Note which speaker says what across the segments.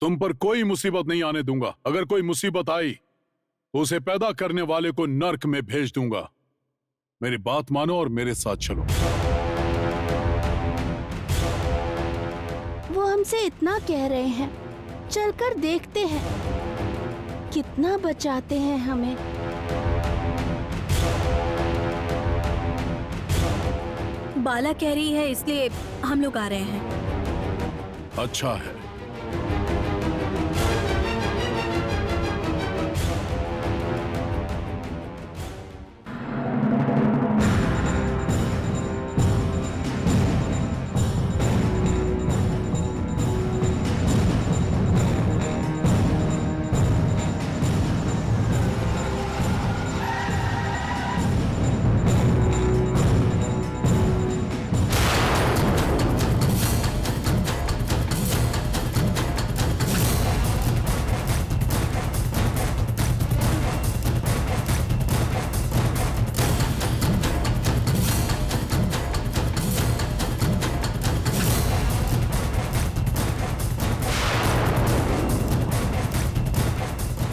Speaker 1: तुम पर कोई मुसीबत नहीं आने दूंगा। अगर कोई मुसीबत आई तो उसे पैदा करने वाले को नर्क में भेज दूंगा। मेरी बात मानो और मेरे साथ चलो।
Speaker 2: वो हमसे इतना कह रहे हैं, चलकर देखते हैं कितना बचाते हैं हमें।
Speaker 3: बाला कह रही है इसलिए हम लोग आ रहे हैं।
Speaker 1: अच्छा है।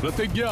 Speaker 1: प्रतिज्ञा,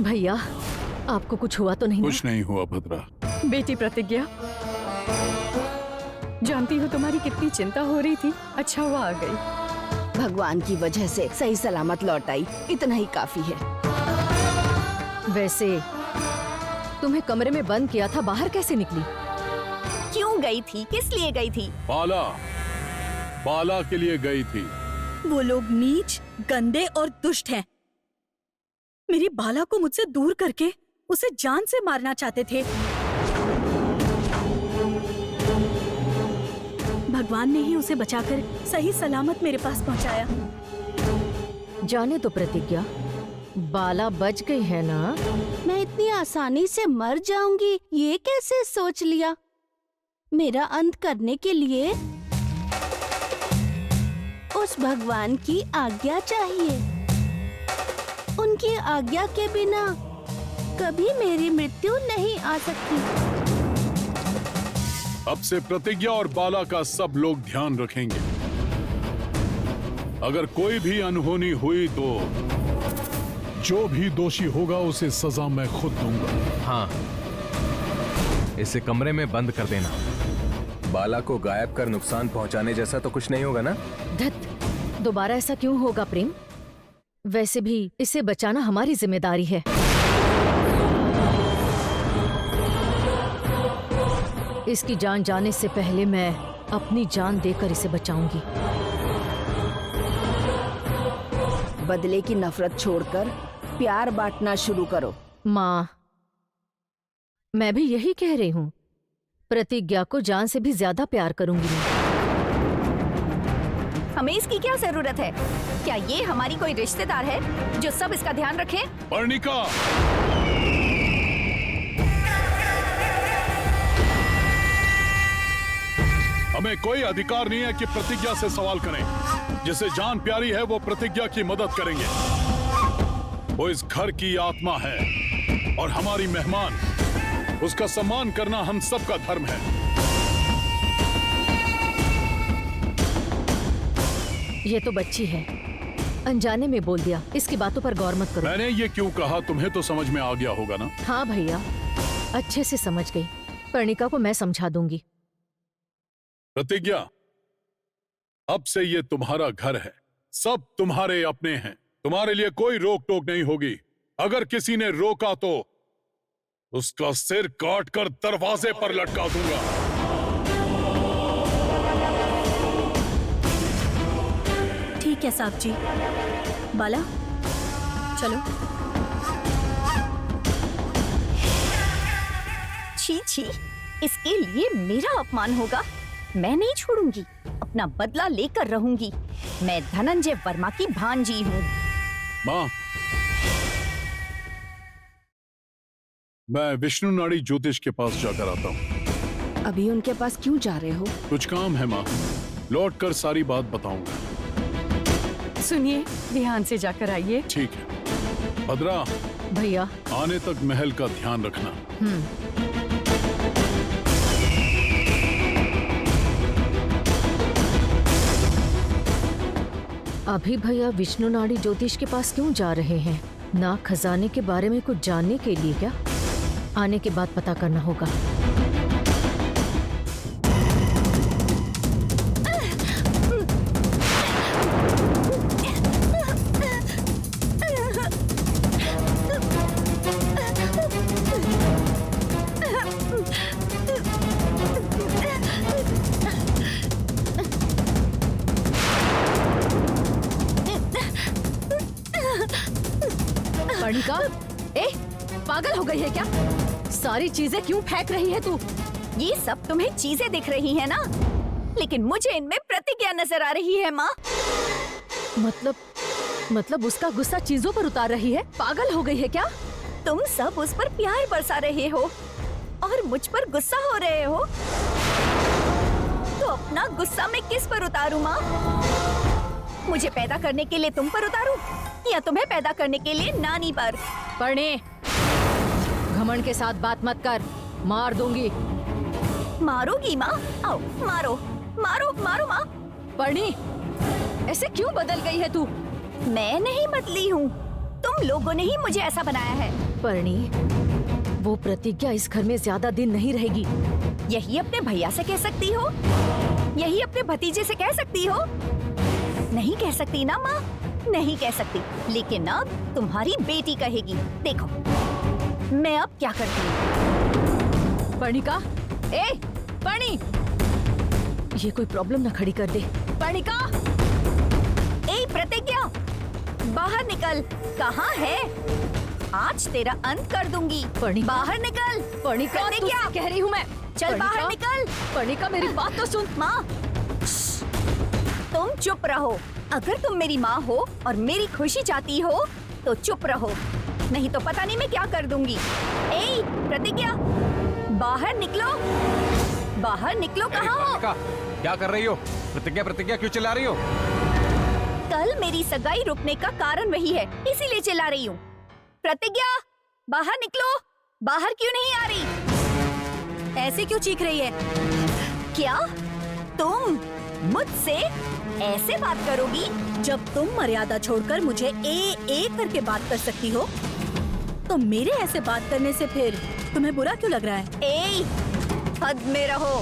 Speaker 4: भैया, आपको कुछ हुआ तो नहीं?
Speaker 1: कुछ नहीं हुआ भद्रा।
Speaker 4: बेटी प्रतिज्ञा, जानती हो तुम्हारी कितनी चिंता हो रही थी। अच्छा हुआ आ गई।
Speaker 2: भगवान की वजह से सही सलामत लौट आई, इतना ही काफी है।
Speaker 4: वैसे तुम्हें कमरे में बंद किया था, बाहर कैसे निकली?
Speaker 3: क्यों गई थी? किस लिए गई थी?
Speaker 1: बाला के लिए गई थी।
Speaker 3: वो लोग नीच, गंदे और दुष्ट हैं। मेरी बाला को मुझसे दूर करके उसे जान से मारना चाहते थे। भगवान ने ही उसे बचाकर सही सलामत मेरे पास पहुंचाया।
Speaker 4: जाने तो प्रतिज्ञा, बाला बच गई है ना?
Speaker 2: मैं इतनी आसानी से मर जाऊंगी ये कैसे सोच लिया? मेरा अंत करने के लिए उस भगवान की आज्ञा चाहिए। उनकी आज्ञा के बिना कभी मेरी मृत्यु नहीं आ सकती।
Speaker 1: अब से प्रतिज्ञा और बाला का सब लोग ध्यान रखेंगे। अगर कोई भी अनहोनी हुई तो जो भी दोषी होगा उसे सजा मैं खुद दूंगा।
Speaker 5: हाँ, इसे कमरे में बंद कर देना। बाला को गायब कर नुकसान पहुंचाने जैसा तो कुछ नहीं होगा ना?
Speaker 4: धत, दोबारा ऐसा क्यों होगा प्रेम? वैसे भी इसे बचाना हमारी जिम्मेदारी है। इसकी जान जाने से पहले मैं अपनी जान देकर इसे बचाऊंगी।
Speaker 2: बदले की नफरत छोड़कर प्यार बांटना शुरू करो।
Speaker 4: माँ, मैं भी यही कह रही हूँ। प्रतिज्ञा को जान से भी ज्यादा प्यार करूंगी मैं।
Speaker 3: हमें इसकी क्या जरूरत है? क्या ये हमारी कोई रिश्तेदार है जो सब इसका ध्यान रखे?
Speaker 1: पर्णिका, हमें कोई अधिकार नहीं है कि प्रतिज्ञा से सवाल करें। जिसे जान प्यारी है वो प्रतिज्ञा की मदद करेंगे। वो इस घर की आत्मा है और हमारी मेहमान। उसका सम्मान करना हम सबका धर्म है।
Speaker 4: ये तो बच्ची है, अनजाने में बोल दिया। इसकी बातों पर गौर मत करो।
Speaker 1: मैंने ये क्यों कहा तुम्हें तो समझ में आ गया होगा ना?
Speaker 4: हाँ भैया, अच्छे से समझ गई। पर्णिका को मैं समझा दूंगी।
Speaker 1: प्रतिज्ञा, अब से ये तुम्हारा घर है। सब तुम्हारे अपने हैं। तुम्हारे लिए कोई रोक टोक नहीं होगी। अगर किसी ने रोका तो उसका सिर काटकर दरवाजे पर लटका दूंगा।
Speaker 3: ठीक है साहब जी। बाला चलो।
Speaker 6: छी छी, इसके लिए मेरा अपमान होगा। मैं नहीं छोड़ूंगी, अपना बदला लेकर रहूंगी। मैं धनंजय वर्मा की भांजी हूँ।
Speaker 1: माँ, मैं विष्णु नाड़ी ज्योतिष के पास जाकर आता हूँ।
Speaker 2: अभी उनके पास क्यों जा रहे हो?
Speaker 1: कुछ काम है माँ, लौट कर सारी बात बताऊंगा।
Speaker 7: सुनिए, ध्यान से जाकर आइए।
Speaker 1: ठीक है। भद्रा,
Speaker 4: भैया।
Speaker 1: आने तक महल का ध्यान रखना।
Speaker 4: अभी भैया विष्णु नाड़ी ज्योतिष के पास क्यों जा रहे हैं? ना खजाने के बारे में कुछ जानने के लिए क्या? आने के बाद पता करना होगा। पर्णिका, पागल हो गई है क्या? सारी चीजें क्यों फेंक रही है तू?
Speaker 6: ये सब तुम्हें चीजें दिख रही है ना, लेकिन मुझे इनमें प्रतिज्ञा नजर आ रही है माँ।
Speaker 4: मतलब उसका गुस्सा चीजों पर उतार रही है? पागल हो गई है क्या?
Speaker 6: तुम सब उस पर प्यार बरसा रहे हो और मुझ पर गुस्सा हो रहे हो। तो अपना गुस्सा मैं किस पर उतारूं माँ? मुझे पैदा करने के लिए तुम पर उतारूं या तुम्हें पैदा करने के लिए नानी पर?
Speaker 4: पर्णे, घमंड के साथ बात मत कर, मार दूंगी।
Speaker 6: मारोगी माँ? आओ मारो मारो मारो माँ।
Speaker 4: पर्णी, ऐसे क्यों बदल गई है तू?
Speaker 6: मैं नहीं बदली हूँ, तुम लोगों ने ही मुझे ऐसा बनाया है।
Speaker 4: पर्णी, वो प्रतिज्ञा इस घर में ज्यादा दिन नहीं रहेगी।
Speaker 6: यही अपने भैया से कह सकती हो, यही अपने भतीजे से कह सकती हो। नहीं कह सकती ना माँ, नहीं कह सकती। लेकिन अब तुम्हारी बेटी कहेगी। देखो मैं अब क्या करती हूँ।
Speaker 4: पर्णिका, पर्णी, ये कोई प्रॉब्लम ना खड़ी कर दे। पर्णिका,
Speaker 6: प्रतिज्ञा, बाहर निकल। कहाँ है? आज तेरा अंत कर दूंगी।
Speaker 4: पर्णिका,
Speaker 6: बाहर निकल।
Speaker 4: पर्णिका,
Speaker 6: प्रतिज्ञा,
Speaker 4: कह रही हूँ मैं।
Speaker 6: चल बाहर निकल।
Speaker 4: पर्णिका, मेरी बात तो सुन।
Speaker 6: माँ, तुम चुप रहो। अगर तुम मेरी माँ हो और मेरी खुशी चाहती हो तो चुप रहो, नहीं तो पता नहीं मैं क्या कर दूंगी। प्रतिज्ञा, बाहर निकलो, बाहर निकलो। कहाँ हो?
Speaker 5: क्या कर रही हो? प्रतिज्ञा प्रतिज्ञा क्यों चिल्ला रही हो?
Speaker 6: कल मेरी सगाई रुकने का कारण वही है, इसीलिए चिल्ला रही हूँ। प्रतिज्ञा, बाहर निकलो। बाहर क्यों नहीं आ रही?
Speaker 3: ऐसे क्यों चीख रही है?
Speaker 6: क्या तुम मुझसे ऐसे बात करोगी?
Speaker 3: जब तुम मर्यादा छोड़कर मुझे ए करके बात कर सकती हो, तो मेरे ऐसे बात करने से फिर तुम्हें बुरा क्यों लग रहा है?
Speaker 6: हद में रहो।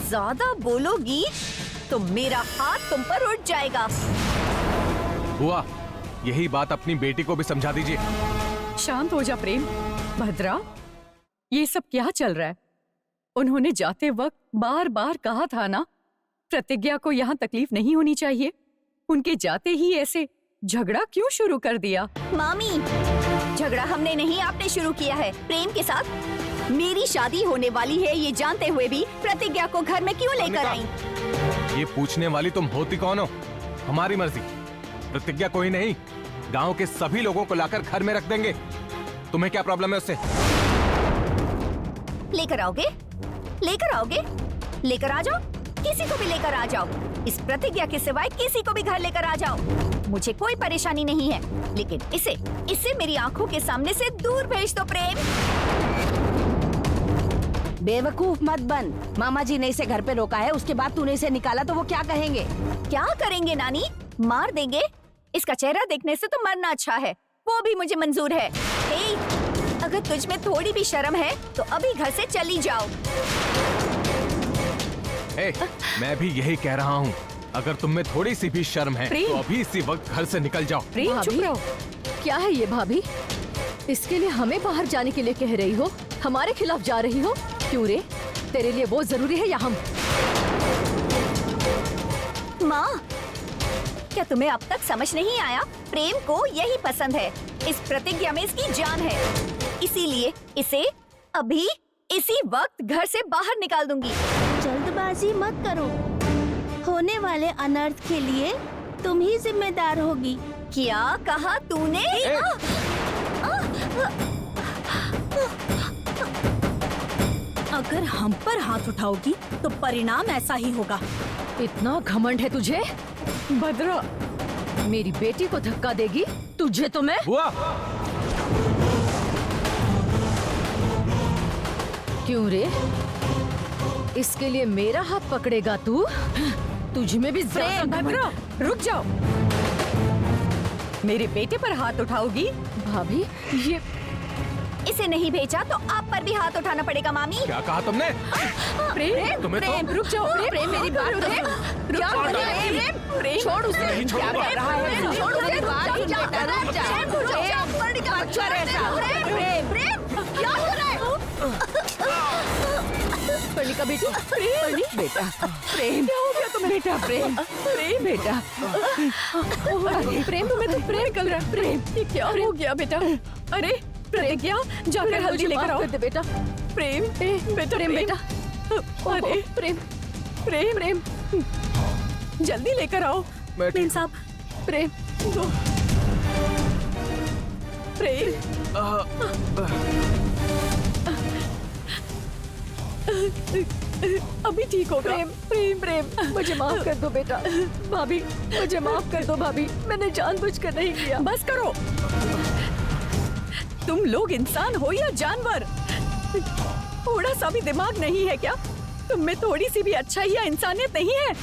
Speaker 6: ज्यादा बोलोगी तो मेरा हाथ तुम पर उठ जाएगा।
Speaker 5: बुआ, यही बात अपनी बेटी को भी समझा दीजिए।
Speaker 7: शांत हो जा प्रेम। भद्रा, ये सब क्या चल रहा है? उन्होंने जाते वक्त बार बार कहा था ना, प्रतिज्ञा को यहाँ तकलीफ नहीं होनी चाहिए। उनके जाते ही ऐसे झगड़ा क्यों शुरू कर दिया?
Speaker 6: मामी, झगड़ा हमने नहीं, आपने शुरू किया है प्रेम के साथ। मेरी शादी होने वाली है ये जानते हुए भी प्रतिज्ञा को घर में क्यों लेकर आई?
Speaker 5: ये पूछने वाली तुम होती कौन हो? हमारी मर्जी। प्रतिज्ञा कोई नहीं, गांव के सभी लोगों को लाकर घर में रख देंगे। तुम्हें क्या प्रॉब्लम है उससे?
Speaker 6: लेकर आओगे? लेकर आओगे? लेकर आ जाओ, किसी को भी लेकर आ जाओ। इस प्रतिज्ञा के सिवाय किसी को भी घर लेकर आ जाओ, मुझे कोई परेशानी नहीं है। लेकिन इसे मेरी आंखों के सामने से दूर भेज दो। प्रेम,
Speaker 2: बेवकूफ मत बन। मामा जी ने इसे घर पे रोका है, उसके बाद तूने इसे निकाला तो वो क्या कहेंगे?
Speaker 6: क्या करेंगे नानी? मार देंगे। इसका चेहरा देखने से तो मरना अच्छा है, वो भी मुझे मंजूर है। अगर तुझ में थोड़ी भी शर्म है तो अभी घर से चली जाओ।
Speaker 5: मैं भी यही कह रहा हूँ, अगर तुम में थोड़ी सी भी शर्म है
Speaker 7: प्रेम।
Speaker 5: तो अभी इसी वक्त घर से निकल जाओ।
Speaker 7: प्रेम, चुप रहो।
Speaker 4: क्या है ये भाभी? इसके लिए हमें बाहर जाने के लिए कह रही हो? हमारे खिलाफ जा रही हो? क्यों रे? तेरे लिए वो जरूरी है या हम?
Speaker 6: माँ, क्या तुम्हें अब तक समझ नहीं आया? प्रेम को यही पसंद है। इस प्रतिज्ञा में इसकी जान है, इसीलिए इसे अभी इसी वक्त घर से बाहर निकाल दूंगी।
Speaker 2: जल्दबाजी मत करो, होने वाले अनर्थ के लिए तुम ही जिम्मेदार होगी।
Speaker 6: क्या कहा तूने?
Speaker 3: अगर हम पर हाथ उठाओगी तो परिणाम ऐसा ही होगा।
Speaker 4: इतना घमंड है तुझे?
Speaker 7: भद्रा,
Speaker 4: मेरी बेटी को धक्का देगी? तुझे तो मैं
Speaker 5: बुआ,
Speaker 4: क्यों रे? इसके लिए मेरा हाथ पकड़ेगा तू? तुझ में भी ज्यादा घमंड-
Speaker 7: भद्रा, रुक जाओ। मेरे बेटे पर हाथ उठाओगी?
Speaker 4: भाभी, ये
Speaker 6: इसे नहीं भेजा तो आप पर भी हाथ उठाना पड़ेगा मामी।
Speaker 5: क्या कहा तुमने?
Speaker 7: प्रेम,
Speaker 5: तुम्हें तो-
Speaker 7: प्रेम, रुक जाओ। प्रेम, मेरी बात तो सुन। क्या कर रहा है? प्रेम, छोड़ उसे।
Speaker 5: नहीं छोड़ूंगा।
Speaker 7: क्या कर रहा है? छोड़ उसे।
Speaker 6: प्रेम, क्या हो रहा है?
Speaker 7: पर्णिका बेटी, प्रेम बेटा, प्रेम क्या हो गया तुम्हें? बेटा प्रेम, प्रेम बेटा, अरे प्रेम, तुम्हें तो प्रेम निकल रहा है। प्रेम, ये क्या हो गया बेटा? अरे प्रतिज्ञा, जाकर हल्दी लेकर आओ।
Speaker 4: दे बेटा।
Speaker 7: प्रेम, बेटा, प्रेम बेटा, अरे प्रेम, प्रेम, प्रेम, जल्दी लेकर आओ।
Speaker 3: प्रेम साहब,
Speaker 7: प्रेम, दो। प्रेम, अभी ठीक होगा।
Speaker 4: प्रेम, प्रेम, प्रेम, मुझे माफ कर दो बेटा। भाभी, मुझे माफ कर दो भाभी, मैंने जानबूझकर नहीं किया।
Speaker 7: बस करो। तुम लोग इंसान हो या जानवर? थोड़ा सा भी दिमाग नहीं है क्या? तुम में थोड़ी सी भी अच्छाई या इंसानियत नहीं है?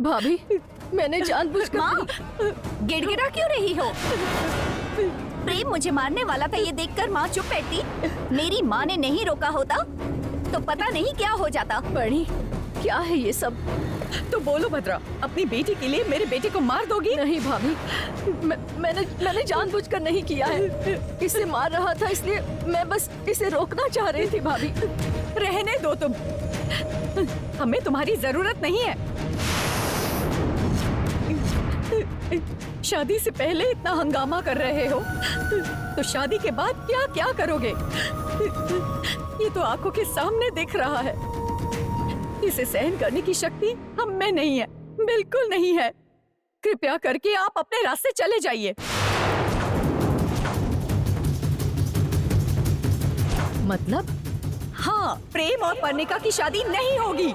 Speaker 4: भाभी, मैंने जानबूझकर
Speaker 6: माँ, गिड़गिड़ा क्यों रही हो? प्रेम मुझे मारने वाला था, ये देखकर माँ चुप बैठी। मेरी माँ ने नहीं रोका होता तो पता नहीं क्या हो जाता।
Speaker 4: बड़ी, क्या है ये सब?
Speaker 7: तो बोलो भद्रा, अपनी बेटी के लिए मेरे बेटे को मार दोगी?
Speaker 4: नहीं भाभी, मैंने जानबूझकर नहीं किया है। इसे मार रहा था इसलिए मैं बस इसे रोकना चाह रही थी भाभी।
Speaker 7: रहने दो तुम, हमें तुम्हारी जरूरत नहीं है। शादी से पहले इतना हंगामा कर रहे हो, तो शादी के बाद क्या क्या करोगे? ये तो आंखों के सामने दिख रहा है। इसे सहन करने की शक्ति हम में नहीं है, बिल्कुल नहीं है। कृपया करके आप अपने रास्ते चले जाइए।
Speaker 4: मतलब?
Speaker 7: हाँ, प्रेम और पर्णिका की शादी नहीं होगी।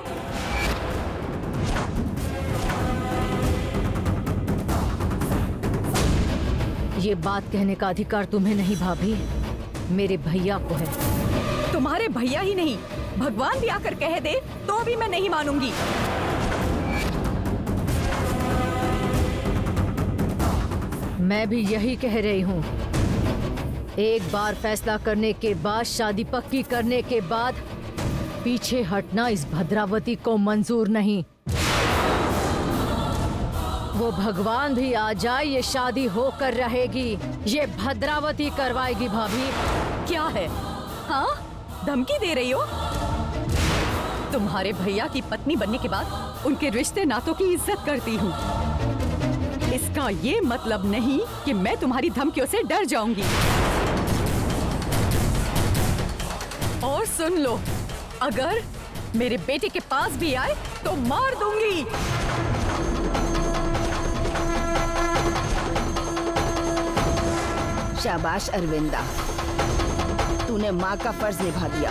Speaker 4: ये बात कहने का अधिकार तुम्हें नहीं भाभी, मेरे भैया को है।
Speaker 7: तुम्हारे भैया ही नहीं, भगवान भी आकर कह दे तो भी मैं नहीं मानूंगी।
Speaker 4: मैं भी यही कह रही हूँ। एक बार फैसला करने के बाद, शादी पक्की करने के बाद पीछे हटना इस भद्रावती को मंजूर नहीं। वो भगवान भी आ जाए, ये शादी होकर रहेगी। ये भद्रावती करवाएगी भाभी।
Speaker 7: क्या है? हाँ, धमकी दे रही हो? तुम्हारे भैया की पत्नी बनने के बाद उनके रिश्ते नातों की इज्जत करती हूँ। इसका ये मतलब नहीं कि मैं तुम्हारी धमकियों से डर जाऊंगी। और सुन लो, अगर मेरे बेटे के पास भी आए तो मार दूंगी।
Speaker 8: शाबाश अरविंदा, तूने माँ का फर्ज निभा दिया।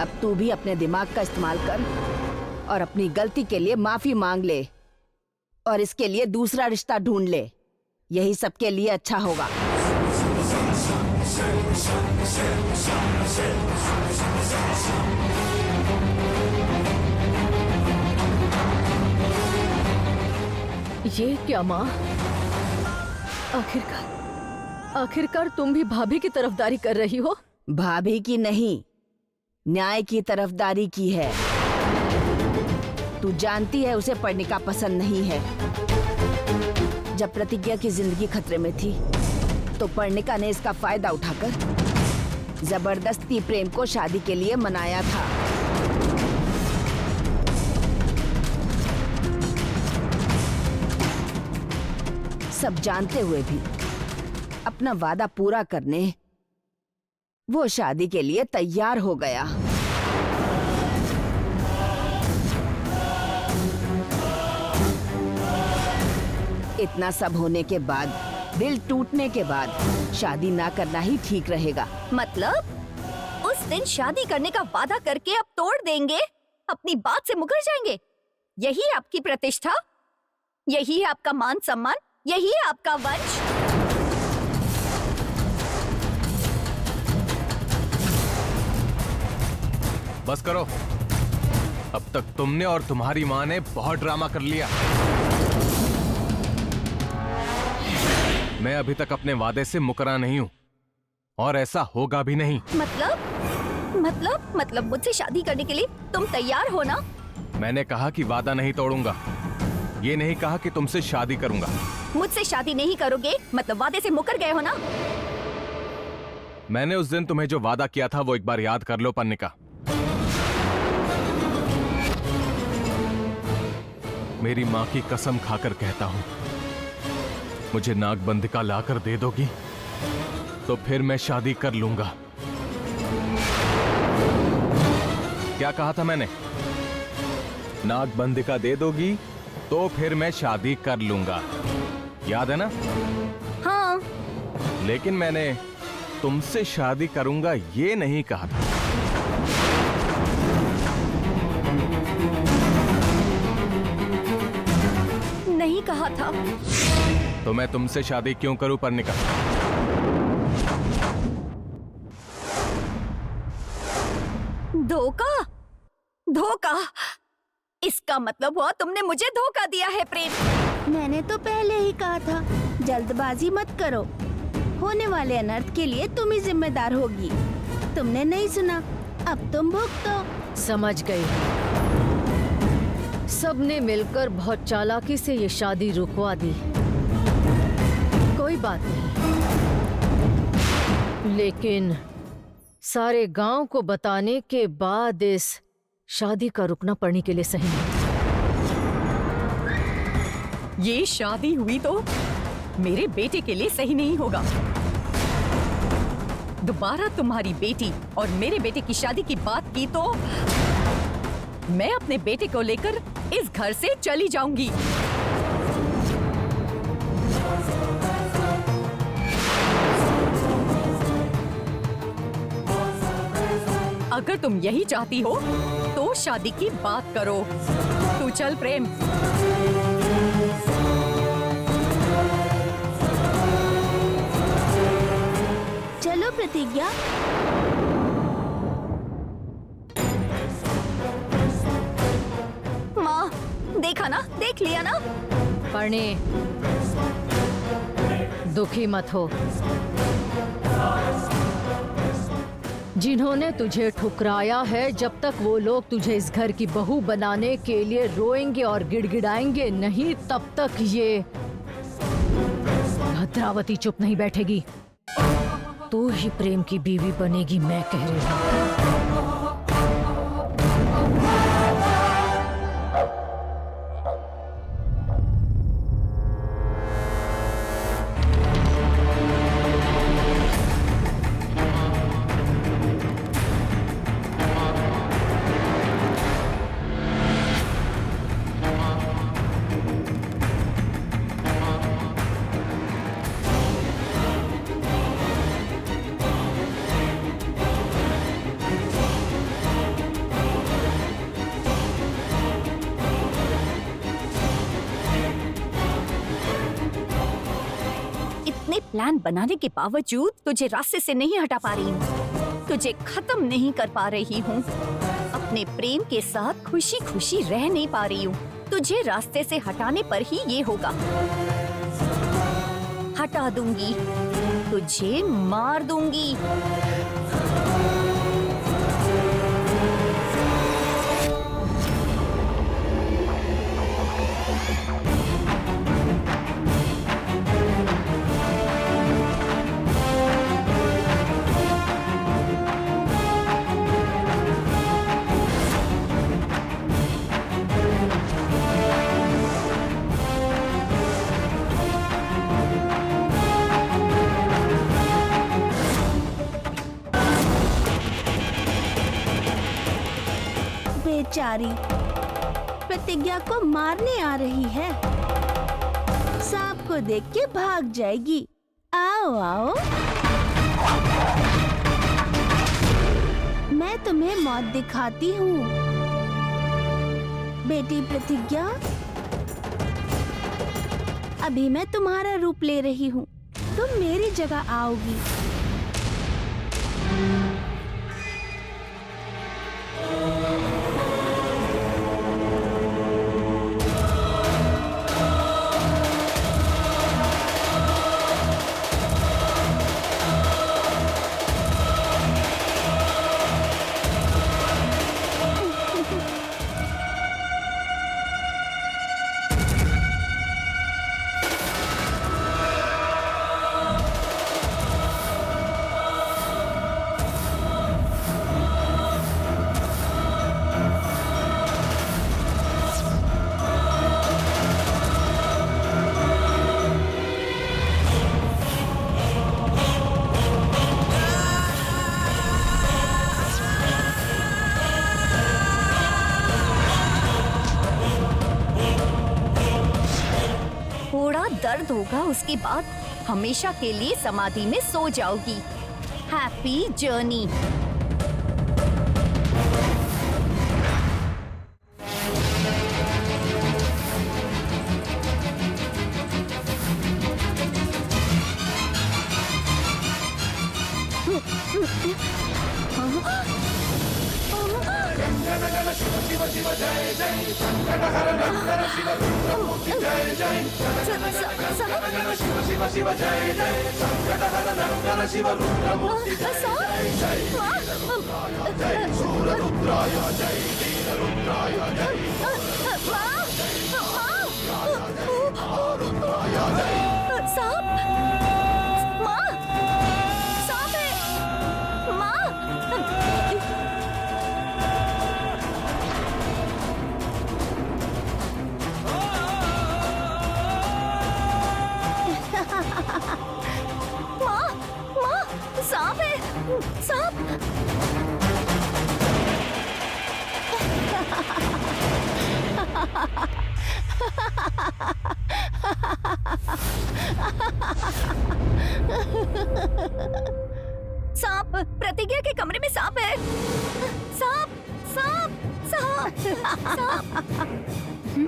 Speaker 8: अब तू भी अपने दिमाग का इस्तेमाल कर और अपनी गलती के लिए माफी मांग ले और इसके लिए दूसरा रिश्ता ढूंढ ले। यही सबके लिए अच्छा होगा।
Speaker 4: ये क्या माँ? आखिरकार तुम भी भाभी की तरफदारी कर रही हो?
Speaker 8: भाभी की नहीं, न्याय की तरफदारी की है। तू जानती है उसे पर्णिका पसंद नहीं है। जब प्रतिज्ञा की जिंदगी खतरे में थी तो पर्णिका ने इसका फायदा उठाकर जबरदस्ती प्रेम को शादी के लिए मनाया था। सब जानते हुए भी अपना वादा पूरा करने वो शादी के लिए तैयार हो गया। इतना सब होने के बाद, दिल टूटने के बाद शादी ना करना ही ठीक रहेगा।
Speaker 6: मतलब उस दिन शादी करने का वादा करके अब तोड़ देंगे, अपनी बात से मुकर जाएंगे? यही है आपकी प्रतिष्ठा? यही है आपका मान सम्मान? यही है आपका वंश?
Speaker 5: बस करो। अब तक तुमने और तुम्हारी माँ ने बहुत ड्रामा कर लिया। मैं अभी तक अपने वादे से मुकरा नहीं हूं और ऐसा होगा भी नहीं।
Speaker 6: मतलब मुझसे शादी करने के लिए तुम तैयार हो ना?
Speaker 5: मैंने कहा कि वादा नहीं तोड़ूंगा, ये नहीं कहा कि तुमसे शादी करूंगा।
Speaker 6: मुझसे शादी नहीं करोगे मतलब वादे से मुकर गए हो ना?
Speaker 5: मैंने उस दिन तुम्हें जो वादा किया था वो एक बार याद कर लो पन्निका। मेरी माँ की कसम खाकर कहता हूं, मुझे नागबंदिका लाकर दे दोगी तो फिर मैं शादी कर लूंगा। क्या कहा था मैंने? नागबंदिका दे दोगी तो फिर मैं शादी कर लूंगा, याद है ना?
Speaker 6: हाँ।
Speaker 5: लेकिन मैंने तुमसे शादी करूंगा ये नहीं कहा था।
Speaker 6: नहीं कहा था।
Speaker 5: तो मैं तुमसे शादी क्यों करूं पर्णिका?
Speaker 6: धोखा? धोखा? इसका मतलब हुआ तुमने मुझे धोखा दिया है प्रेम।
Speaker 2: मैंने तो पहले ही कहा था, जल्दबाजी मत करो। होने वाले अनर्थ के लिए तुम ही जिम्मेदार होगी। तुमने नहीं सुना, अब तुम भुगतो।
Speaker 4: समझ गई। सबने मिलकर बहुत चालाकी से ये शादी रुकवा दी। कोई बात नहीं, लेकिन सारे गांव को बताने के बाद इस शादी का रुकना पड़ने के लिए सही नहीं।
Speaker 7: ये शादी हुई तो मेरे बेटे के लिए सही नहीं होगा। दोबारा तुम्हारी बेटी और मेरे बेटे की शादी की बात की तो मैं अपने बेटे को लेकर इस घर से चली जाऊंगी। अगर तुम यही चाहती हो तो शादी की बात करो। तू चल प्रेम।
Speaker 2: चलो प्रतिज्ञा।
Speaker 6: माँ, देखा ना, देख लिया ना?
Speaker 4: पर्णे, दुखी मत हो। जिन्होंने तुझे ठुकराया है, जब तक वो लोग तुझे इस घर की बहू बनाने के लिए रोएंगे और गिड़गिड़ाएंगे नहीं, तब तक ये भद्रावती चुप नहीं बैठेगी। तू ही प्रेम की बीवी बनेगी, मैं कह रही हूँ।
Speaker 6: प्लान बनाने के बावजूद तुझे रास्ते से नहीं हटा पा रही हूँ, तुझे खत्म नहीं कर पा रही हूँ, अपने प्रेम के साथ खुशी खुशी रह नहीं पा रही हूँ। तुझे रास्ते से हटाने पर ही ये होगा। हटा दूंगी, तुझे मार दूंगी।
Speaker 2: बेचारी प्रतिज्ञा को मारने आ रही है। सांप को देख के भाग जाएगी। आओ आओ, मैं तुम्हें मौत दिखाती हूँ। बेटी प्रतिज्ञा, अभी मैं तुम्हारा रूप ले रही हूँ, तुम मेरी जगह आओगी।
Speaker 6: थोड़ा दर्द होगा, उसके बाद हमेशा के लिए समाधि में सो जाओगी। Happy journey. सांप है, सांप। सांप, प्रतिज्ञा के कमरे में सांप है। सांप, सांप, सांप, सांप।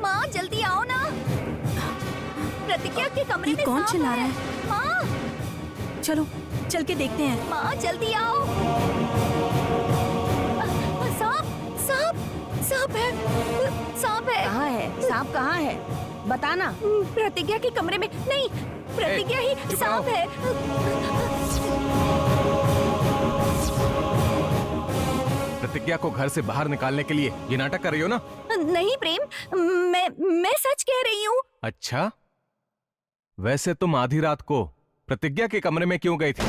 Speaker 6: माँ जल्दी आओ ना, प्रतिज्ञा के कमरे में
Speaker 3: कौन
Speaker 6: सांप
Speaker 3: चिल्ला रहा
Speaker 6: है?
Speaker 3: है?
Speaker 6: माँ,
Speaker 3: चलो चल के देखते हैं।
Speaker 6: माँ जल्दी आओ। सांप, सांप, सांप है, सांप है।
Speaker 8: कहाँ है सांप? कहाँ है बताना।
Speaker 6: प्रतिज्ञा के कमरे में नहीं, प्रतिज्ञा ही
Speaker 5: चुप
Speaker 6: सांप
Speaker 5: रहो।
Speaker 6: है।
Speaker 5: प्रतिज्ञा को घर से बाहर निकालने के लिए ये नाटक कर रही हो ना?
Speaker 6: नहीं प्रेम, मैं सच कह रही हूँ।
Speaker 5: अच्छा, वैसे तुम आधी रात को प्रतिज्ञा के कमरे में क्यों गई थी?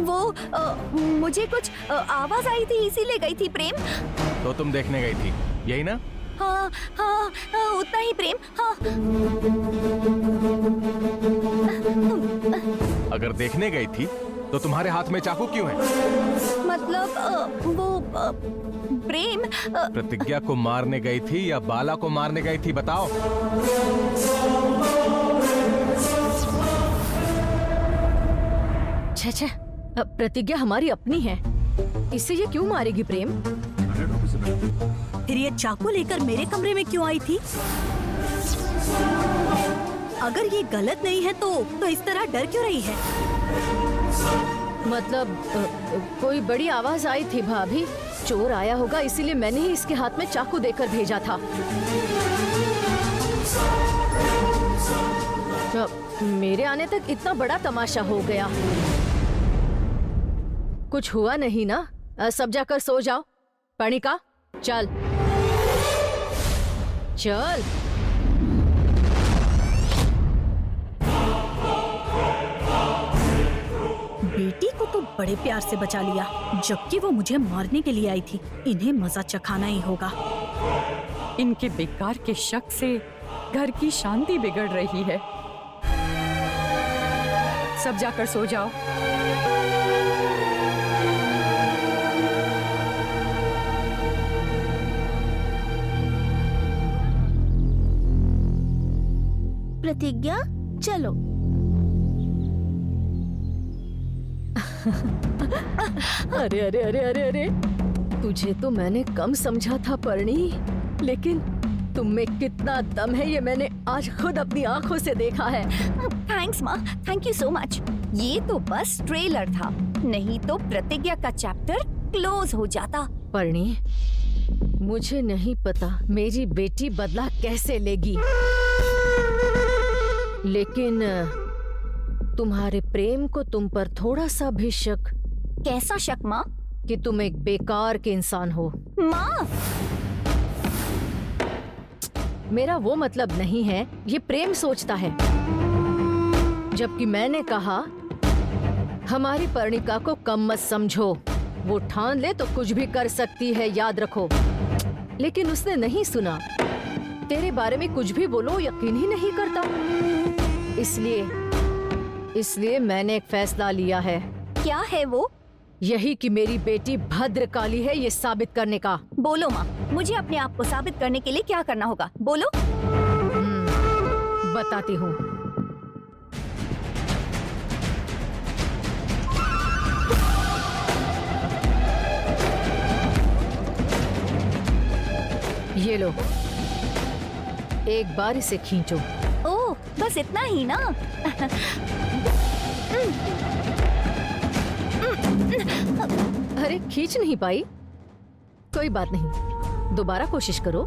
Speaker 6: वो मुझे कुछ आवाज आई थी, इसीलिए गई थी प्रेम।
Speaker 5: तो तुम देखने गई थी, यही ना?
Speaker 6: हाँ हाँ, उतना ही प्रेम। हाँ।
Speaker 5: अगर देखने गई थी तो तुम्हारे हाथ में चाकू क्यों है?
Speaker 6: मतलब वो प्रेम
Speaker 5: प्रतिज्ञा को मारने गई थी या बाला को मारने गई थी, बताओ।
Speaker 4: छे, प्रतिज्ञा हमारी अपनी है, इससे ये क्यों मारेगी प्रेम?
Speaker 3: फिर ये चाकू लेकर मेरे कमरे में क्यों आई थी? अगर ये गलत नहीं है तो इस तरह डर क्यों रही है?
Speaker 4: मतलब कोई बड़ी आवाज आई थी भाभी, चोर आया होगा, इसीलिए मैंने ही इसके हाथ में चाकू देकर भेजा था। मेरे आने तक इतना बड़ा तमाशा हो गया। कुछ हुआ नहीं ना? सब जाकर सो जाओ। पणिका चल चल।
Speaker 3: बेटी को तो बड़े प्यार से बचा लिया, जबकि वो मुझे मारने के लिए आई थी। इन्हें मजा चखाना ही होगा।
Speaker 7: इनके बेकार के शक से घर की शांति बिगड़ रही है। सब जाकर सो जाओ।
Speaker 2: प्रतिज्ञा, चलो।
Speaker 4: अरे अरे अरे अरे अरे, तुझे तो मैंने कम समझा था परणी, लेकिन तुम में कितना दम है ये मैंने आज खुद अपनी आंखों से देखा है।
Speaker 6: थैंक्स माँ, थैंक यू सो मच। ये तो बस ट्रेलर था, नहीं तो प्रतिज्ञा का चैप्टर क्लोज हो जाता।
Speaker 4: परणी, मुझे नहीं पता मेरी बेटी बदला कैसे लेगी, लेकिन तुम्हारे प्रेम को तुम पर थोड़ा सा भी शक,
Speaker 6: कैसा शक माँ?
Speaker 4: कि तुम एक बेकार के इंसान हो।
Speaker 6: माँ,
Speaker 4: मेरा वो मतलब नहीं है, ये प्रेम सोचता है। जबकि मैंने कहा हमारी पर्णिका को कम मत समझो, वो ठान ले तो कुछ भी कर सकती है, याद रखो। लेकिन उसने नहीं सुना, तेरे बारे में कुछ भी बोलो यकीन ही नहीं करता। इसलिए मैंने एक फैसला लिया है।
Speaker 6: क्या है वो?
Speaker 4: यही कि मेरी बेटी भद्रकाली है, ये साबित करने का।
Speaker 6: बोलो माँ, मुझे अपने आप को साबित करने के लिए क्या करना होगा, बोलो।
Speaker 4: बताती हूँ। ये लो, एक बार इसे खींचो।
Speaker 6: ओह, बस इतना ही ना?
Speaker 4: अरे खींच नहीं पाई, कोई बात नहीं, दोबारा कोशिश करो।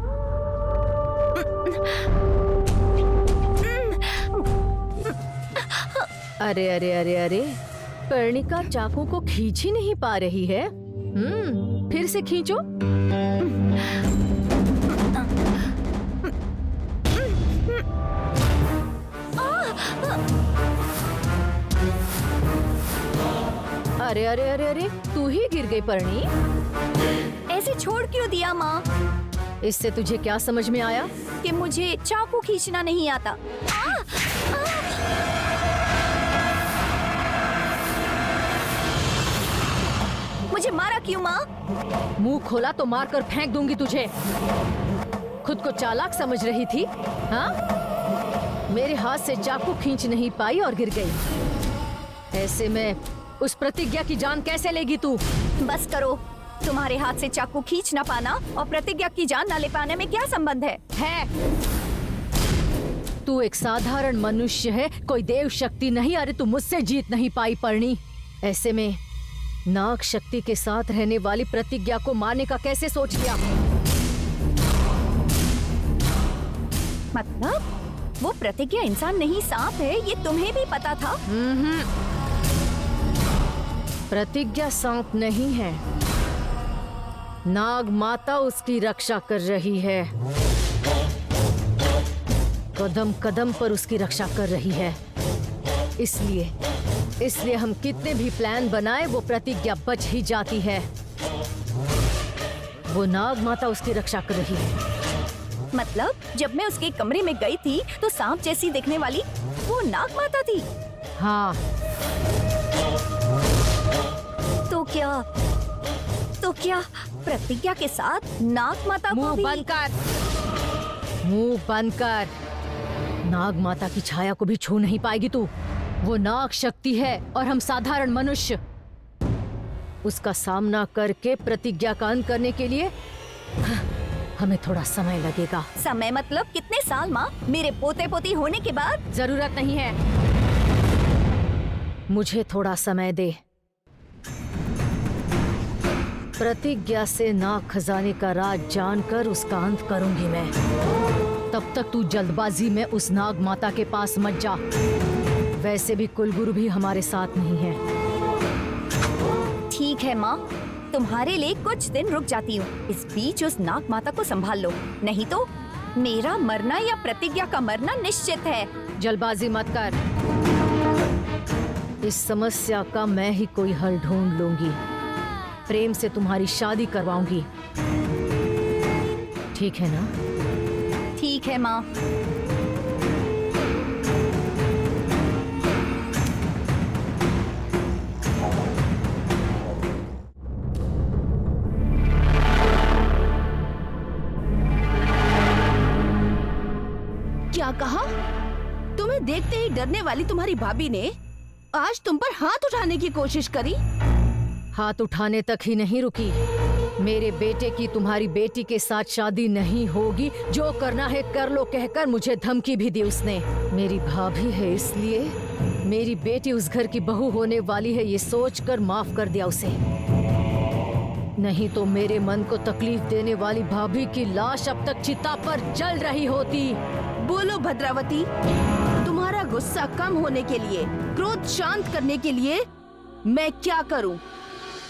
Speaker 4: अरे अरे अरे अरे, पर्णिका चाकू को खींच ही नहीं पा रही है। फिर से खींचो। अरे अरे अरे अरे, तू ही गिर गई परणी।
Speaker 6: ऐसे छोड़ क्यों दिया माँ?
Speaker 4: इससे तुझे क्या समझ में आया?
Speaker 6: कि मुझे चाकू खींचना नहीं आता। मुझे मारा क्यों माँ?
Speaker 4: मुंह खोला तो मार कर फेंक दूंगी तुझे। खुद को चालाक समझ रही थी, हाँ? मेरे हाथ से चाकू खींच नहीं पाई और गिर गई। ऐसे में उस प्रतिज्ञा की जान कैसे लेगी तू?
Speaker 6: बस करो, तुम्हारे हाथ से चाकू खींच ना पाना और प्रतिज्ञा की जान न ले पाने में क्या संबंध है?
Speaker 4: तू एक साधारण मनुष्य है, कोई देव शक्ति नहीं। अरे तू मुझसे जीत नहीं पाई परणी। ऐसे में नाग शक्ति के साथ रहने वाली प्रतिज्ञा को मारने का कैसे सोच लिया?
Speaker 6: मतलब वो प्रतिज्ञा इंसान नहीं सांप है, ये तुम्हें भी पता था?
Speaker 4: प्रतिज्ञा सांप नहीं है, नाग माता उसकी रक्षा कर रही है। कदम कदम पर उसकी रक्षा कर रही है। इसलिए हम कितने भी प्लान बनाए, वो प्रतिज्ञा बच ही जाती है। वो नाग माता उसकी रक्षा कर रही है।
Speaker 6: मतलब जब मैं उसके कमरे में गई थी तो सांप जैसी दिखने वाली वो नाग माता थी?
Speaker 4: हाँ।
Speaker 6: तो क्या प्रतिज्ञा के साथ नाग माता को
Speaker 4: मुंह
Speaker 6: भी?
Speaker 4: बंद कर, मुंह बंद कर। नाग माता की छाया को भी छू नहीं पाएगी तू। वो नाग शक्ति है और हम साधारण मनुष्य। उसका सामना करके प्रतिज्ञा का अंत करने के लिए हमें थोड़ा समय लगेगा।
Speaker 6: समय मतलब कितने साल माँ? मेरे पोते पोती होने के बाद?
Speaker 4: जरूरत नहीं है, मुझे थोड़ा समय दे। प्रतिज्ञा से नाग खजाने का राज जानकर उसका अंत करूंगी मैं। तब तक तू जल्दबाजी में उस नाग माता के पास मत जा। वैसे भी कुलगुरु भी हमारे साथ नहीं है।
Speaker 6: ठीक है माँ, तुम्हारे लिए कुछ दिन रुक जाती हूँ। इस बीच उस नाग माता को संभाल लो, नहीं तो मेरा मरना या प्रतिज्ञा का मरना निश्चित है।
Speaker 4: जल्दबाजी मत कर। इस समस्या का मैं ही कोई हल ढूंढ लूंगी। प्रेम से तुम्हारी शादी करवाऊंगी, ठीक है ना?
Speaker 6: ठीक है माँ।
Speaker 2: क्या कहा?
Speaker 8: देखते ही डरने वाली तुम्हारी भाभी ने आज तुम पर हाथ उठाने की कोशिश करी।
Speaker 4: हाथ उठाने तक ही नहीं रुकी, मेरे बेटे की तुम्हारी बेटी के साथ शादी नहीं होगी, जो करना है कर लो कहकर मुझे धमकी भी दी उसने। मेरी भाभी है इसलिए मेरी बेटी उस घर की बहू होने वाली है ये सोचकर माफ कर दिया उसे, नहीं तो मेरे मन को तकलीफ देने वाली भाभी की लाश अब तक चिता पर जल रही होती।
Speaker 8: बोलो भद्रावती, तुम्हारा गुस्सा कम होने के लिए, क्रोध शांत करने के लिए मैं क्या करूं?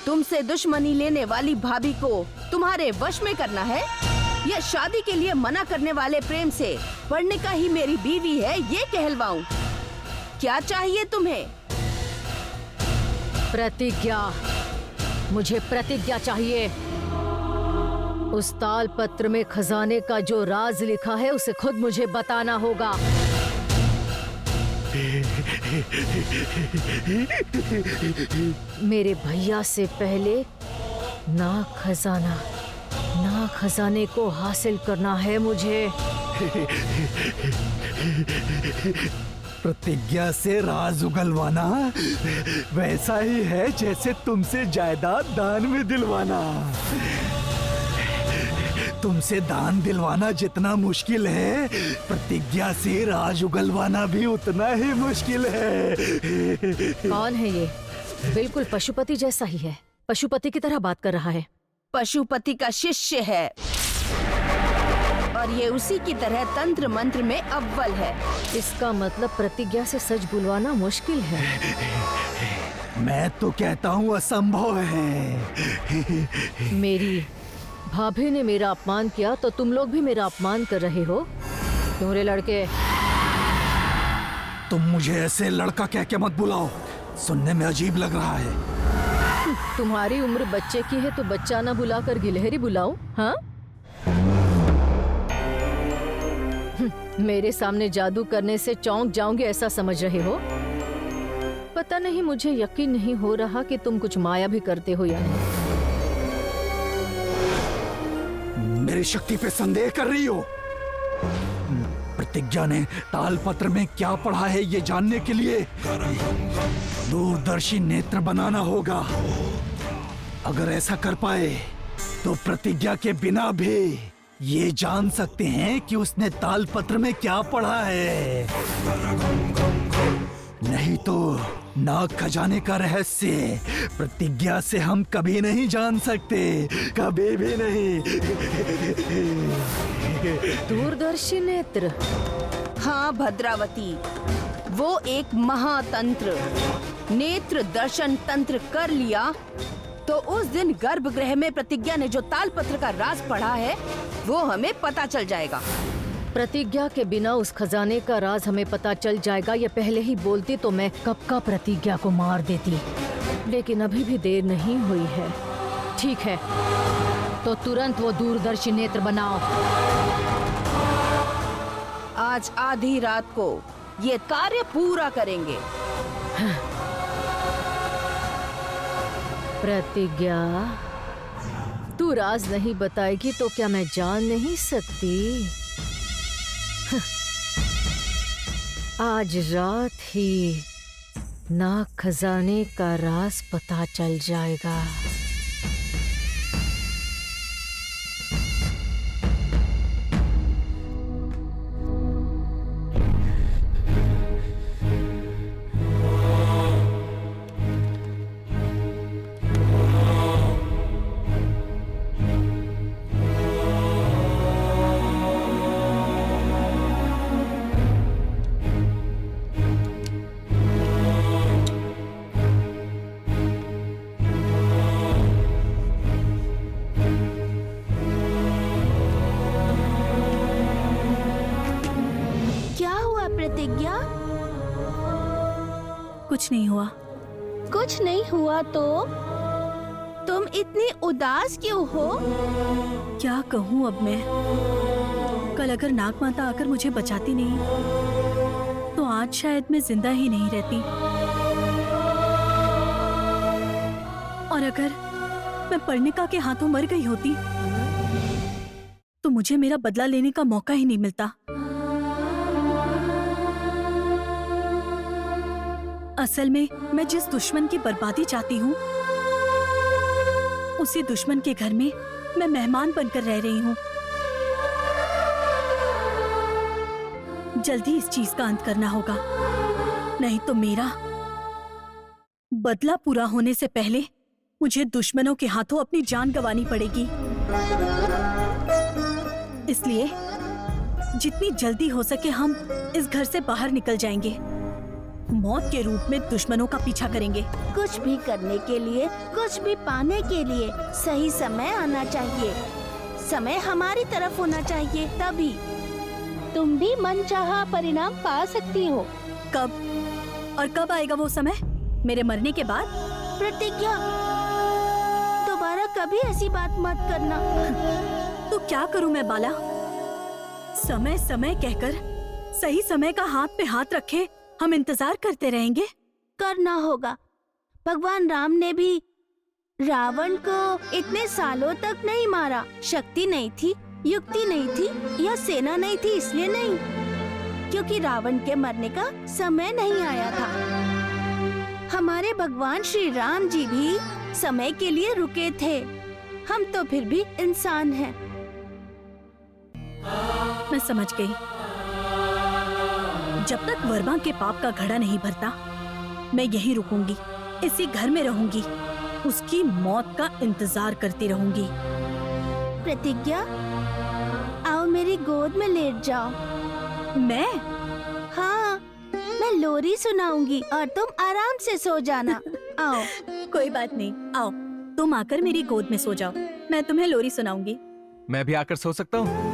Speaker 8: तुमसे दुश्मनी लेने वाली भाभी को तुम्हारे वश में करना है या शादी के लिए मना करने वाले प्रेम से पढ़ने का ही मेरी बीवी है ये कहलवाऊं? क्या चाहिए तुम्हें?
Speaker 4: प्रतिज्ञा, मुझे प्रतिज्ञा चाहिए। उस ताल पत्र में खजाने का जो राज लिखा है उसे खुद मुझे बताना होगा। मेरे भैया से पहले ना खजाने को हासिल करना है मुझे।
Speaker 9: प्रतिज्ञा से राज उगलवाना वैसा ही है जैसे तुमसे जायदाद दान में दिलवाना। तुमसे दान दिलवाना जितना मुश्किल है, प्रतिज्ञा से राज उगलवाना भी उतना ही मुश्किल है।
Speaker 4: कौन है ये? बिल्कुल पशुपति जैसा ही है, पशुपति की तरह बात कर रहा है।
Speaker 8: पशुपति का शिष्य है और ये उसी की तरह तंत्र मंत्र में अव्वल है।
Speaker 4: इसका मतलब प्रतिज्ञा से सच बुलवाना मुश्किल है।
Speaker 9: मैं तो कहता हूँ असंभव है।
Speaker 4: मेरी भाभी ने मेरा अपमान किया तो तुम लोग भी मेरा अपमान कर रहे हो। क्यों रे लड़के?
Speaker 9: तुम मुझे ऐसे लड़का कह के मत बुलाओ, सुनने में अजीब लग रहा है।
Speaker 4: तुम्हारी उम्र बच्चे की है तो बच्चा ना बुलाकर गिलहरी बुलाओ? हाँ, मेरे सामने जादू करने से चौंक जाओगे ऐसा समझ रहे हो? पता नहीं, मुझे यकीन नहीं हो रहा कि तुम कुछ माया भी करते हो या नहीं।
Speaker 9: मेरी शक्ति पे संदेह कर रही हो? प्रतिज्ञा ने तालपत्र में क्या पढ़ा है ये जानने के लिए दूरदर्शी नेत्र बनाना होगा। अगर ऐसा कर पाए तो प्रतिज्ञा के बिना भी ये जान सकते हैं कि उसने तालपत्र में क्या पढ़ा है। नहीं तो नाग खजाने का रहस्य प्रतिज्ञा से हम कभी नहीं जान सकते, कभी भी नहीं।
Speaker 4: दूरदर्शी नेत्र?
Speaker 8: हाँ भद्रावती, वो एक महातंत्र नेत्र दर्शन तंत्र कर लिया तो उस दिन गर्भगृह में प्रतिज्ञा ने जो तालपत्र का राज पढ़ा है वो हमें पता चल जाएगा।
Speaker 4: प्रतिज्ञा के बिना उस खजाने का राज हमें पता चल जाएगा। ये पहले ही बोलती तो मैं कब का प्रतिज्ञा को मार देती, लेकिन अभी भी देर नहीं हुई है। ठीक है, तो तुरंत वो दूरदर्शी नेत्र बनाओ।
Speaker 8: आज आधी रात को ये कार्य पूरा करेंगे।
Speaker 4: प्रतिज्ञा, तू राज नहीं बताएगी तो क्या मैं जान नहीं सकती? आज रात ही नाग खजाने का राज पता चल जाएगा।
Speaker 2: प्रतिज्ञा?
Speaker 3: कुछ नहीं हुआ।
Speaker 2: कुछ नहीं हुआ तो तुम इतनी उदास क्यों हो?
Speaker 3: क्या कहूँ अब मैं? कल अगर नाग माता आकर मुझे बचाती नहीं तो आज शायद मैं जिंदा ही नहीं रहती, और अगर मैं पर्णिका के हाथों मर गई होती तो मुझे मेरा बदला लेने का मौका ही नहीं मिलता। असल में मैं जिस दुश्मन की बर्बादी चाहती हूँ, उसी दुश्मन के घर में मैं मेहमान बनकर रह रही हूँ। जल्दी इस चीज का अंत करना होगा, नहीं तो मेरा बदला पूरा होने से पहले मुझे दुश्मनों के हाथों अपनी जान गंवानी पड़ेगी। इसलिए जितनी जल्दी हो सके हम इस घर से बाहर निकल जाएंगे। मौत के रूप में दुश्मनों का पीछा करेंगे।
Speaker 2: कुछ भी करने के लिए, कुछ भी पाने के लिए सही समय आना चाहिए। समय हमारी तरफ होना चाहिए, तभी तुम भी मनचाहा परिणाम पा सकती हो।
Speaker 3: कब? और कब आएगा वो समय? मेरे मरने के बाद?
Speaker 2: प्रतिज्ञा, दोबारा कभी ऐसी बात मत करना।
Speaker 3: तो क्या करूं मैं बाला? समय समय कहकर सही समय का हाथ पे हाथ रखे हम इंतजार करते रहेंगे?
Speaker 2: करना होगा। भगवान राम ने भी रावण को इतने सालों तक नहीं मारा। शक्ति नहीं थी, युक्ति नहीं थी या सेना नहीं थी, इसलिए नहीं, क्योंकि रावण के मरने का समय नहीं आया था। हमारे भगवान श्री राम जी भी समय के लिए रुके थे। हम तो फिर भी इंसान हैं।
Speaker 3: मैं समझ गई। जब तक वर्मा के पाप का घड़ा नहीं भरता, मैं यहीं रुकूंगी, इसी घर में रहूंगी, उसकी मौत का इंतजार करती रहूंगी।
Speaker 2: प्रतिज्ञा, आओ मेरी गोद में लेट जाओ।
Speaker 3: मैं?
Speaker 2: हाँ, मैं लोरी सुनाऊंगी और तुम आराम से सो जाना। आओ।
Speaker 3: कोई बात नहीं, आओ तुम आकर मेरी गोद में सो जाओ, मैं तुम्हें लोरी सुनाऊंगी।
Speaker 5: मैं भी आकर सो सकता हूँ?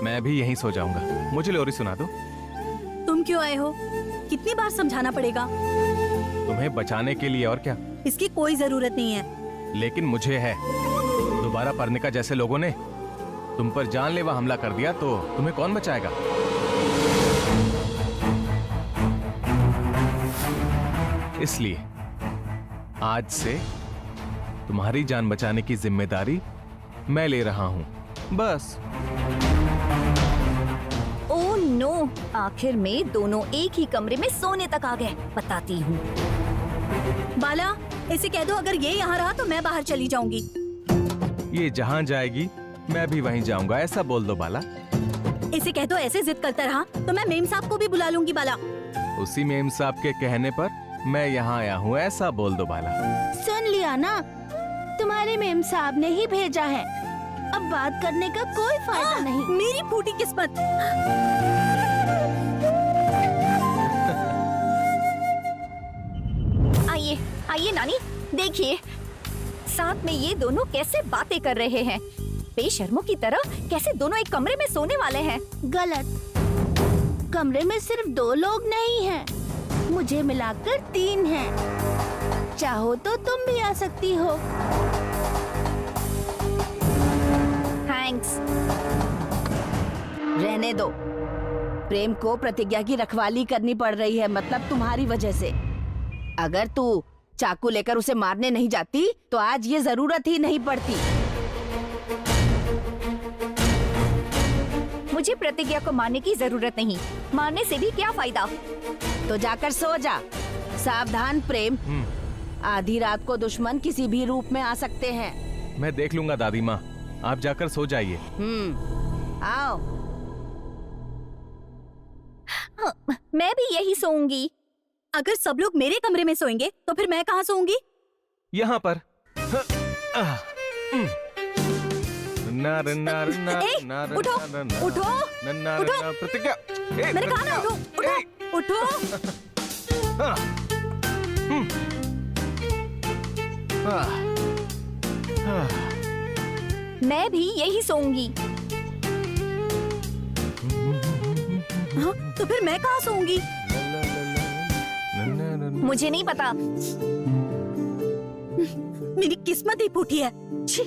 Speaker 5: मैं भी यहीं सो जाऊंगा, मुझे लोरी सुना दो।
Speaker 3: तुम क्यों आए हो? कितनी बार समझाना पड़ेगा?
Speaker 5: तुम्हें बचाने के लिए, और क्या।
Speaker 3: इसकी कोई जरूरत नहीं है।
Speaker 5: लेकिन मुझे है। दोबारा पर्णिका जैसे लोगों ने तुम पर जानलेवा हमला कर दिया तो तुम्हें कौन बचाएगा? इसलिए आज से तुम्हारी जान बचाने की जिम्मेदारी मैं ले रहा हूं, बस।
Speaker 6: ओह नो, आखिर में दोनों एक ही कमरे में सोने तक आ गए। बताती हूँ।
Speaker 3: बाला, इसे कह दो अगर ये यहाँ रहा तो मैं बाहर चली जाऊंगी।
Speaker 5: ये जहां जाएगी मैं भी वहीं जाऊंगा, ऐसा बोल दो बाला।
Speaker 3: इसे कह दो ऐसे जिद करता रहा तो मैं मेम साहब को भी बुला लूंगी। बाला,
Speaker 5: उसी मेम साहब के कहने पर मैं यहाँ आया हूँ, ऐसा बोल दो बाला।
Speaker 2: सुन लिया ना, तुम्हारे मेम साहब ने ही भेजा है। अब बात करने का कोई फायदा नहीं।
Speaker 3: मेरी फूटी किस्मत।
Speaker 6: आइए आइए नानी, देखिए साथ में ये दोनों कैसे बातें कर रहे हैं। बेशर्मों की तरह कैसे दोनों एक कमरे में सोने वाले हैं।
Speaker 2: गलत। कमरे में सिर्फ 2 लोग नहीं हैं, मुझे मिलाकर 3 हैं। चाहो तो तुम भी आ सकती हो।
Speaker 6: थैंक्स।
Speaker 8: रहने दो। प्रेम को प्रतिज्ञा की रखवाली करनी पड़ रही है, मतलब तुम्हारी वजह से। अगर तू चाकू लेकर उसे मारने नहीं जाती तो आज ये जरूरत ही नहीं पड़ती।
Speaker 6: मुझे प्रतिज्ञा को मारने की जरूरत नहीं। मारने से भी क्या फायदा।
Speaker 8: तो जाकर सो जा। सावधान प्रेम, आधी रात को दुश्मन किसी भी रूप में आ सकते हैं।
Speaker 5: मैं देख लूंगा दादी माँ, आप जाकर सो जाइए।
Speaker 8: आओ।
Speaker 6: मैं भी यही सोऊंगी।
Speaker 3: अगर सब लोग मेरे कमरे में सोएंगे तो फिर मैं कहाँ सोऊंगी?
Speaker 5: यहाँ पर। नार नार नार
Speaker 3: उठो, उठो, उठो।
Speaker 5: प्रतिज्ञा,
Speaker 3: मैंने कहा ना उठो, उठो, उठो।
Speaker 6: मैं भी यही सोऊंगी।
Speaker 3: हाँ, तो फिर मैं कहाँ सोऊंगी?
Speaker 6: मुझे नहीं पता।
Speaker 3: मेरी किस्मत ही फूटी है। छी।